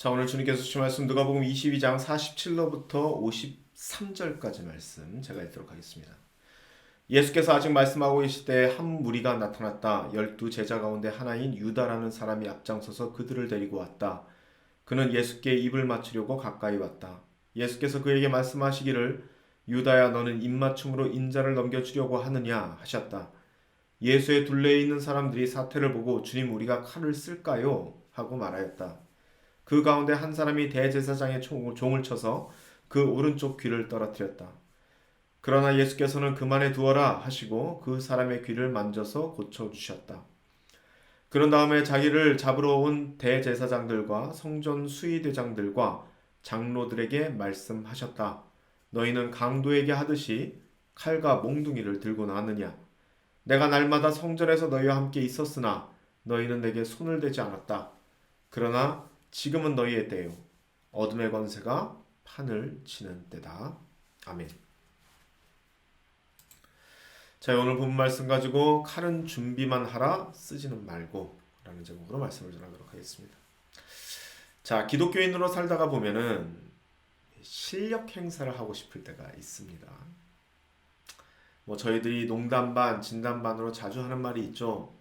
자, 오늘 주님께서 주신 말씀 누가복음 22장 47절부터 53절까지 말씀 제가 읽도록 하겠습니다. 예수께서 아직 말씀하고 계실 때 한 무리가 나타났다. 12제자 가운데 하나인 유다라는 사람이 앞장서서 그들을 데리고 왔다. 그는 예수께 입을 맞추려고 가까이 왔다. 예수께서 그에게 말씀하시기를 유다야 너는 입맞춤으로 인자를 넘겨주려고 하느냐 하셨다. 예수의 둘레에 있는 사람들이 사태를 보고 주님 우리가 칼을 쓸까요? 하고 말하였다. 그 가운데 한 사람이 대제사장의 종을 쳐서 그 오른쪽 귀를 떨어뜨렸다. 그러나 예수께서는 그만해 두어라 하시고 그 사람의 귀를 만져서 고쳐주셨다. 그런 다음에 자기를 잡으러 온 대제사장들과 성전 수의대장들과 장로들에게 말씀하셨다. 너희는 강도에게 하듯이 칼과 몽둥이를 들고 나왔느냐? 내가 날마다 성전에서 너희와 함께 있었으나 너희는 내게 손을 대지 않았다. 그러나 지금은 너희의 때요 어둠의 권세가 판을 치는 때다. 아멘. 자, 오늘 본 말씀 가지고 칼은 준비만 하라 쓰지는 말고 라는 제목으로 말씀을 전하도록 하겠습니다. 자, 기독교인으로 살다가 보면은 실력 행사를 하고 싶을 때가 있습니다. 저희들이 농담 반 진담 반으로 자주 하는 말이 있죠.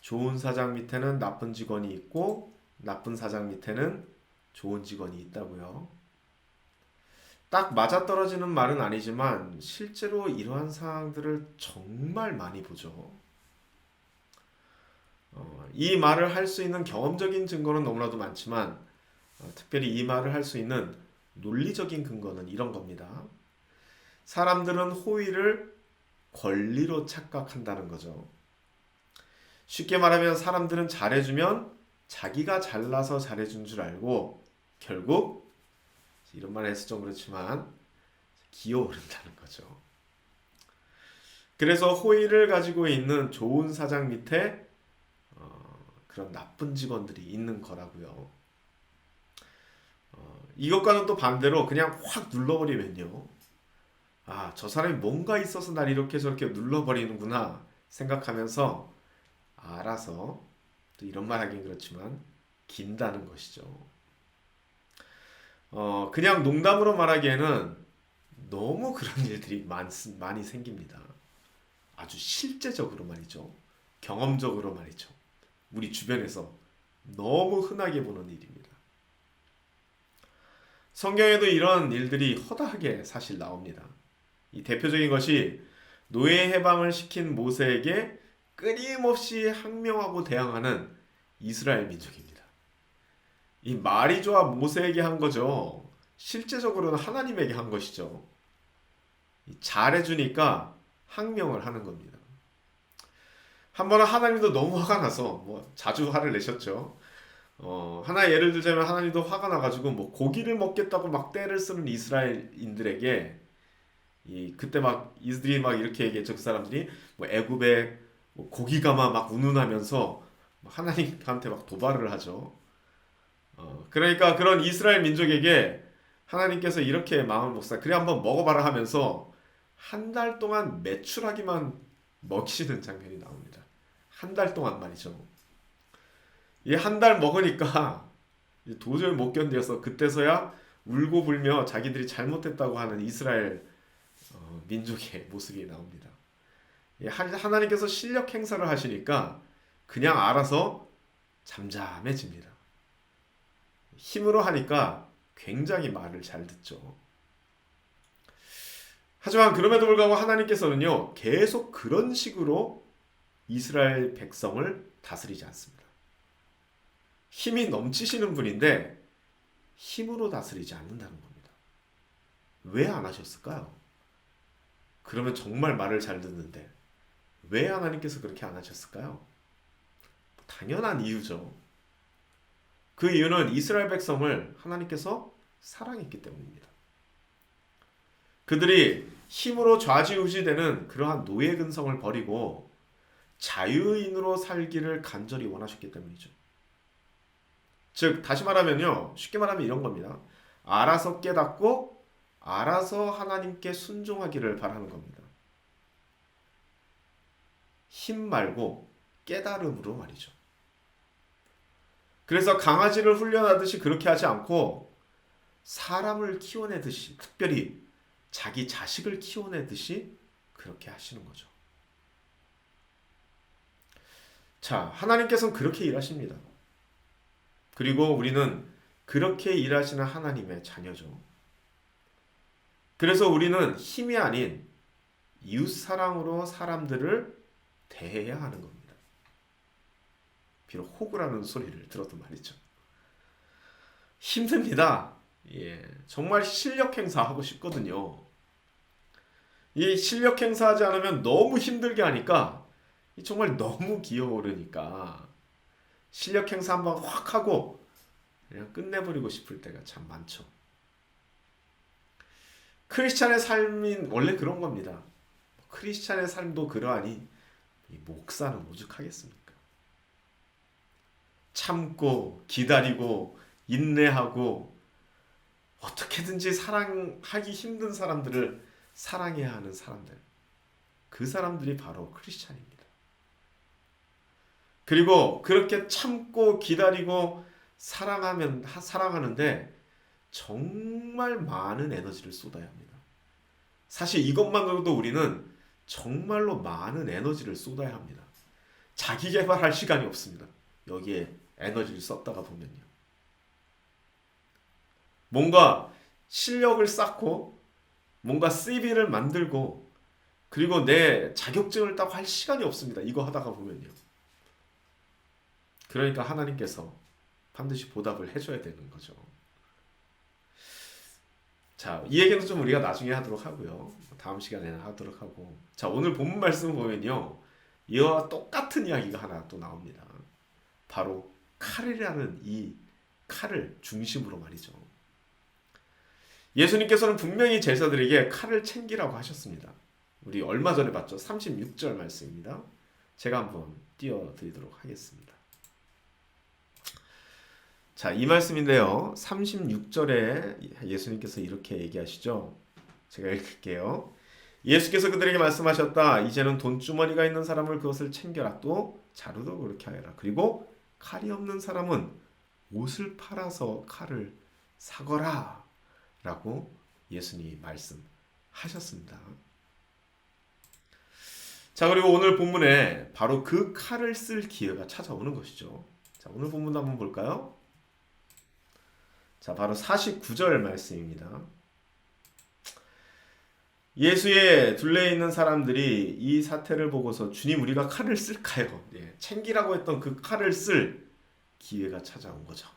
좋은 사장 밑에는 나쁜 직원이 있고 나쁜 사장 밑에는 좋은 직원이 있다고요. 딱 맞아떨어지는 말은 아니지만 실제로 이러한 상황들을 정말 많이 보죠. 이 말을 할 수 있는 경험적인 증거는 너무나도 많지만 특별히 이 말을 할 수 있는 논리적인 근거는 이런 겁니다. 사람들은 호의를 권리로 착각한다는 거죠. 쉽게 말하면 사람들은 잘해주면 자기가 잘나서 잘해준 줄 알고 결국 이런 말 해서 좀 그렇지만 기어오른다는 거죠. 그래서 호의를 가지고 있는 좋은 사장 밑에 그런 나쁜 직원들이 있는 거라고요. 이것과는 또 반대로 그냥 확 눌러버리면요. 아, 저 사람이 뭔가 있어서 날 이렇게 저렇게 눌러버리는구나 생각하면서 알아서 또 이런 말 하긴 그렇지만 긴다는 것이죠. 그냥 농담으로 말하기에는 너무 그런 일들이 많이 생깁니다. 아주 실제적으로 말이죠. 경험적으로 말이죠. 우리 주변에서 너무 흔하게 보는 일입니다. 성경에도 이런 일들이 허다하게 사실 나옵니다. 이 대표적인 것이 노예 해방을 시킨 모세에게 끊임없이 항명하고 대항하는 이스라엘 민족입니다. 이 말이 좋아 모세에게 한 거죠. 실제적으로는 하나님에게 한 것이죠. 잘해주니까 항명을 하는 겁니다. 한 번은 하나님도 너무 화가 나서 자주 화를 내셨죠. 하나 예를 들자면 하나님도 화가 나가지고 고기를 먹겠다고 막 떼를 쓰는 이스라엘인들에게 그때 막 이들이 막 이렇게 얘기했죠. 그 사람들이 애굽에 고기가 막 운운하면서 하나님한테 막 도발을 하죠. 그러니까 그런 이스라엘 민족에게 하나님께서 이렇게 마음을 먹사 그래 한번 먹어봐라 하면서 한 달 동안 매출하기만 먹이시는 장면이 나옵니다. 한 달 동안 말이죠. 이 한 달 먹으니까 도저히 못 견뎌서 그때서야 울고 불며 자기들이 잘못했다고 하는 이스라엘 민족의 모습이 나옵니다. 하나님께서 실력 행사를 하시니까 그냥 알아서 잠잠해집니다. 힘으로 하니까 굉장히 말을 잘 듣죠. 하지만 그럼에도 불구하고 하나님께서는요, 계속 그런 식으로 이스라엘 백성을 다스리지 않습니다. 힘이 넘치시는 분인데 힘으로 다스리지 않는다는 겁니다. 왜 안 하셨을까요? 그러면 정말 말을 잘 듣는데 왜 하나님께서 그렇게 안 하셨을까요? 당연한 이유죠. 그 이유는 이스라엘 백성을 하나님께서 사랑했기 때문입니다. 그들이 힘으로 좌지우지되는 그러한 노예 근성을 버리고 자유인으로 살기를 간절히 원하셨기 때문이죠. 즉 다시 말하면요, 쉽게 말하면 이런 겁니다. 알아서 깨닫고 알아서 하나님께 순종하기를 바라는 겁니다. 힘 말고 깨달음으로 말이죠. 그래서 강아지를 훈련하듯이 그렇게 하지 않고 사람을 키워내듯이, 특별히 자기 자식을 키워내듯이 그렇게 하시는 거죠. 자, 하나님께서는 그렇게 일하십니다. 그리고 우리는 그렇게 일하시는 하나님의 자녀죠. 그래서 우리는 힘이 아닌 이웃사랑으로 사람들을 대해야 하는 겁니다. 비록 호구라는 소리를 들어도 말이죠. 힘듭니다. 예, 정말 실력 행사하고 싶거든요. 이 실력 행사하지 않으면 너무 힘들게 하니까 정말 너무 기어오르니까 실력 행사 한번 확 하고 그냥 끝내버리고 싶을 때가 참 많죠. 크리스찬의 삶인 원래 그런 겁니다. 크리스찬의 삶도 그러하니 이 목사는 오죽하겠습니까? 참고 기다리고 인내하고 어떻게든지 사랑하기 힘든 사람들을 사랑해야 하는 사람들, 그 사람들이 바로 크리스찬입니다. 그리고 그렇게 참고 기다리고 사랑하는데 정말 많은 에너지를 쏟아야 합니다. 사실 이것만으로도 우리는 정말로 많은 에너지를 쏟아야 합니다. 자기 개발할 시간이 없습니다. 여기에 에너지를 썼다가 보면요. 뭔가 실력을 쌓고 뭔가 CV를 만들고 그리고 내 자격증을 따고 할 시간이 없습니다. 이거 하다가 보면요. 그러니까 하나님께서 반드시 보답을 해줘야 되는 거죠. 자, 이 얘기는 좀 우리가 나중에 하도록 하고요. 다음 시간에는 하도록 하고. 자, 오늘 본문 말씀 보면요. 이와 똑같은 이야기가 하나 또 나옵니다. 바로 칼이라는 이 칼을 중심으로 말이죠. 예수님께서는 분명히 제자들에게 칼을 챙기라고 하셨습니다. 우리 얼마 전에 봤죠. 36절 말씀입니다. 제가 한번 띄워드리도록 하겠습니다. 자, 이 말씀인데요. 36절에 예수님께서 이렇게 얘기하시죠. 제가 읽을게요. 예수께서 그들에게 말씀하셨다. 이제는 돈주머니가 있는 사람을 그것을 챙겨라. 또 자루도 그렇게 하여라. 그리고 칼이 없는 사람은 옷을 팔아서 칼을 사거라. 라고 예수님이 말씀하셨습니다. 자, 그리고 오늘 본문에 바로 그 칼을 쓸 기회가 찾아오는 것이죠. 자, 오늘 본문 한번 볼까요? 자, 바로 49절 말씀입니다. 예수의 둘레에 있는 사람들이 이 사태를 보고서 주님 우리가 칼을 쓸까요? 예, 챙기라고 했던 그 칼을 쓸 기회가 찾아온 거죠.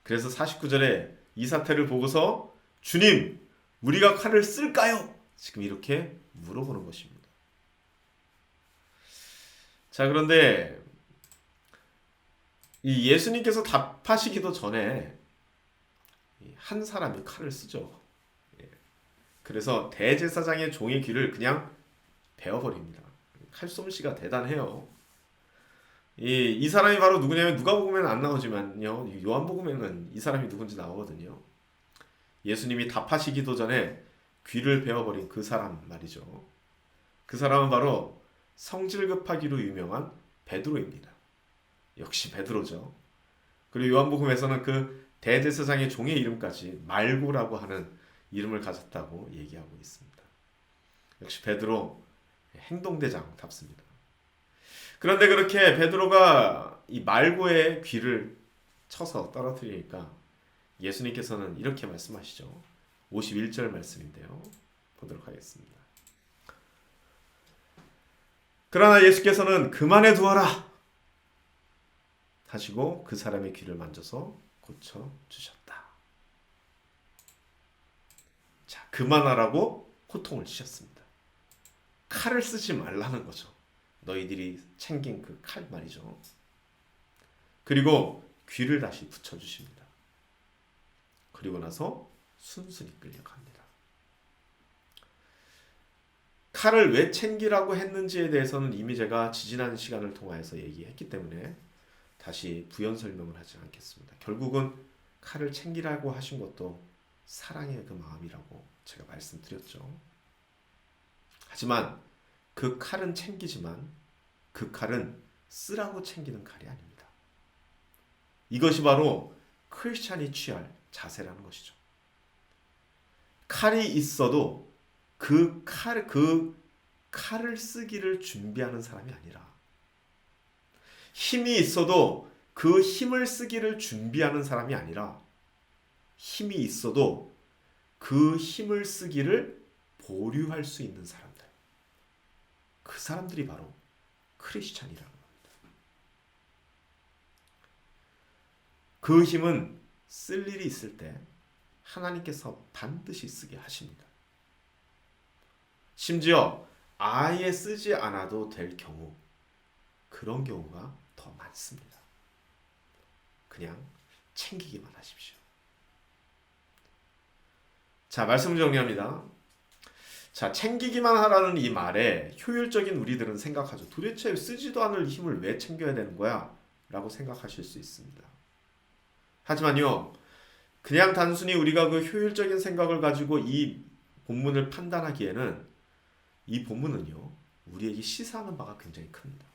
그래서 49절에 이 사태를 보고서 주님 우리가 칼을 쓸까요? 지금 이렇게 물어보는 것입니다. 자, 그런데 이 예수님께서 답하시기도 전에 한 사람이 칼을 쓰죠. 그래서 대제사장의 종의 귀를 그냥 베어버립니다. 칼솜씨가 대단해요. 이 사람이 바로 누구냐면 누가복음에는 안 나오지만요. 요한복음에는 이 사람이 누군지 나오거든요. 예수님이 답하시기도 전에 귀를 베어버린 그 사람 말이죠. 그 사람은 바로 성질 급하기로 유명한 베드로입니다. 역시 베드로죠. 그리고 요한복음에서는 그 대제사장의 종의 이름까지 말고라고 하는 이름을 가졌다고 얘기하고 있습니다. 역시 베드로 행동대장답습니다. 그런데 그렇게 베드로가 이 말고의 귀를 쳐서 떨어뜨리니까 예수님께서는 이렇게 말씀하시죠. 51절 말씀인데요. 보도록 하겠습니다. 그러나 예수께서는 그만해 두어라 하시고 그 사람의 귀를 만져서 고쳐주셨다. 자, 그만하라고 호통을 치셨습니다. 칼을 쓰지 말라는 거죠. 너희들이 챙긴 그 칼 말이죠. 그리고 귀를 다시 붙여주십니다. 그리고 나서 순순히 끌려갑니다. 칼을 왜 챙기라고 했는지에 대해서는 이미 제가 지지난 시간을 통해서 얘기했기 때문에 다시 부연 설명을 하지 않겠습니다. 결국은 칼을 챙기라고 하신 것도 사랑의 그 마음이라고 제가 말씀드렸죠. 하지만 그 칼은 챙기지만 그 칼은 쓰라고 챙기는 칼이 아닙니다. 이것이 바로 크리스찬이 취할 자세라는 것이죠. 칼이 있어도 그 칼을 쓰기를 준비하는 사람이 아니라, 힘이 있어도 그 힘을 쓰기를 준비하는 사람이 아니라, 힘이 있어도 그 힘을 쓰기를 보류할 수 있는 사람들, 그 사람들이 바로 크리스찬이라는 겁니다. 그 힘은 쓸 일이 있을 때 하나님께서 반드시 쓰게 하십니다. 심지어 아예 쓰지 않아도 될 경우, 그런 경우가 더 많습니다. 그냥 챙기기만 하십시오. 자, 말씀 정리합니다. 자, 챙기기만 하라는 이 말에 효율적인 우리들은 생각하죠. 도대체 쓰지도 않을 힘을 왜 챙겨야 되는 거야? 라고 생각하실 수 있습니다. 하지만요, 그냥 단순히 우리가 그 효율적인 생각을 가지고 이 본문을 판단하기에는, 이 본문은요, 우리에게 시사하는 바가 굉장히 큽니다.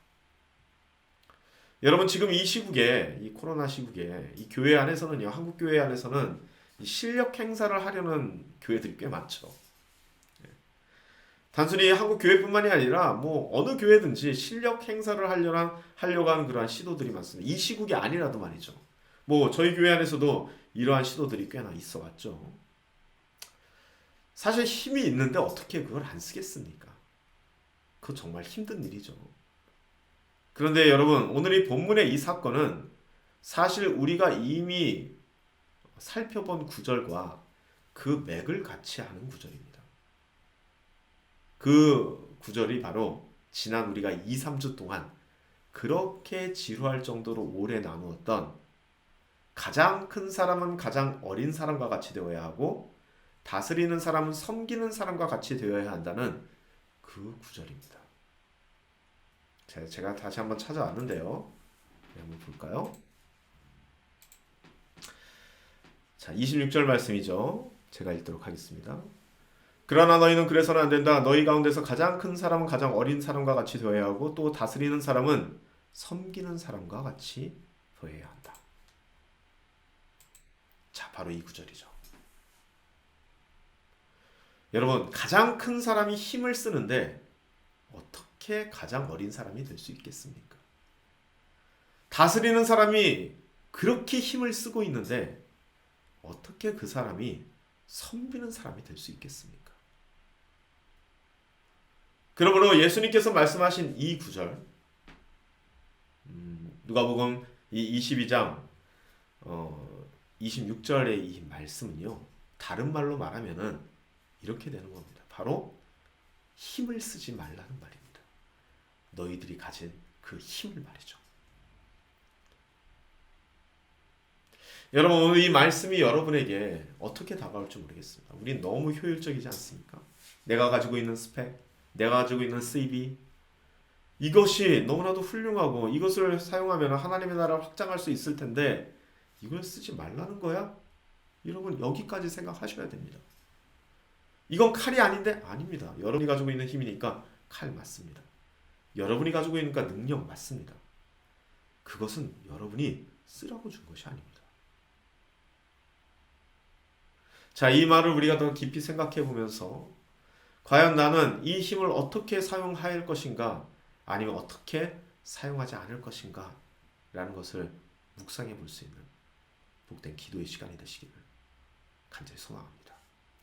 여러분, 지금 이 시국에, 이 코로나 시국에 이 교회 안에서는요, 한국 교회 안에서는 이 실력 행사를 하려는 교회들이 꽤 많죠. 단순히 한국 교회뿐만이 아니라 뭐 어느 교회든지 실력 행사를 하려고 하는 그러한 시도들이 많습니다. 이 시국이 아니라도 말이죠. 뭐 저희 교회 안에서도 이러한 시도들이 꽤나 있어 왔죠. 사실 힘이 있는데 어떻게 그걸 안 쓰겠습니까? 그거 정말 힘든 일이죠. 그런데 여러분, 오늘 이 본문의 이 사건은 사실 우리가 이미 살펴본 구절과 그 맥을 같이 하는 구절입니다. 그 구절이 바로 지난 우리가 2, 3주 동안 그렇게 지루할 정도로 오래 나누었던 가장 큰 사람은 가장 어린 사람과 같이 되어야 하고 다스리는 사람은 섬기는 사람과 같이 되어야 한다는 그 구절입니다. 제가 다시 한번 찾아왔는데요. 한번 볼까요? 자, 26절 말씀이죠. 제가 읽도록 하겠습니다. 그러나 너희는 그래서는 안 된다. 너희 가운데서 가장 큰 사람은 가장 어린 사람과 같이 되어야 하고 또 다스리는 사람은 섬기는 사람과 같이 되어야 한다. 자, 바로 이 구절이죠. 여러분, 가장 큰 사람이 힘을 쓰는데 어떻게 가장 어린 사람이 될 수 있겠습니까? 다스리는 사람이 그렇게 힘을 쓰고 있는데 어떻게 그 사람이 섬기는 사람이 될 수 있겠습니까? 그러므로 예수님께서 말씀하신 이 구절, 누가복음 이 22장 26절의 이 말씀은요, 다른 말로 말하면은 이렇게 되는 겁니다. 바로 힘을 쓰지 말라는 말입니다. 너희들이 가진 그 힘을 말이죠. 여러분, 오늘 이 말씀이 여러분에게 어떻게 다가올지 모르겠습니다. 우린 너무 효율적이지 않습니까? 내가 가지고 있는 스펙, 내가 가지고 있는 CV, 이것이 너무나도 훌륭하고 이것을 사용하면 하나님의 나라를 확장할 수 있을 텐데 이걸 쓰지 말라는 거야? 여러분, 여기까지 생각하셔야 됩니다. 이건 칼이 아닌데? 아닙니다. 여러분이 가지고 있는 힘이니까 칼 맞습니다. 여러분이 가지고 있는 능력 맞습니다. 그것은 여러분이 쓰라고 준 것이 아닙니다. 자, 이 말을 우리가 더 깊이 생각해 보면서 과연 나는 이 힘을 어떻게 사용할 것인가, 아니면 어떻게 사용하지 않을 것인가 라는 것을 묵상해 볼 수 있는 복된 기도의 시간이 되시기를 간절히 소망합니다.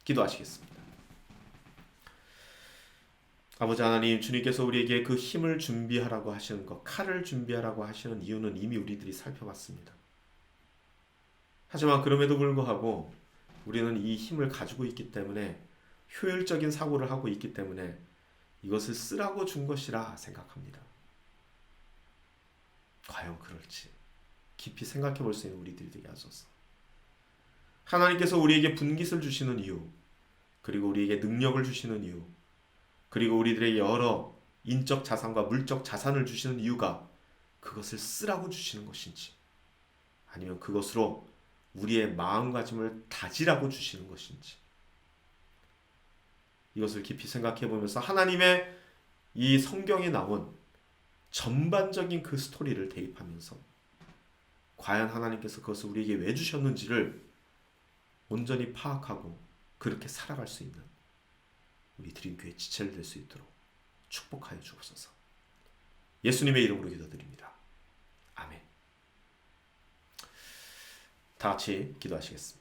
기도하시겠습니다. 아버지 하나님, 주님께서 우리에게 그 힘을 준비하라고 하시는 것, 칼을 준비하라고 하시는 이유는 이미 우리들이 살펴봤습니다. 하지만 그럼에도 불구하고 우리는 이 힘을 가지고 있기 때문에, 효율적인 사고를 하고 있기 때문에 이것을 쓰라고 준 것이라 생각합니다. 과연 그럴지 깊이 생각해 볼 수 있는 우리들이 되게 하소서. 하나님께서 우리에게 분깃을 주시는 이유, 그리고 우리에게 능력을 주시는 이유, 그리고 우리들에게 여러 인적 자산과 물적 자산을 주시는 이유가 그것을 쓰라고 주시는 것인지, 아니면 그것으로 우리의 마음가짐을 다지라고 주시는 것인지, 이것을 깊이 생각해 보면서 하나님의 이 성경에 나온 전반적인 그 스토리를 대입하면서 과연 하나님께서 그것을 우리에게 왜 주셨는지를 온전히 파악하고 그렇게 살아갈 수 있는 우리 드림교회 지체를 될 수 있도록 축복하여 주옵소서. 예수님의 이름으로 기도드립니다. 아멘. 다 같이 기도하시겠습니다.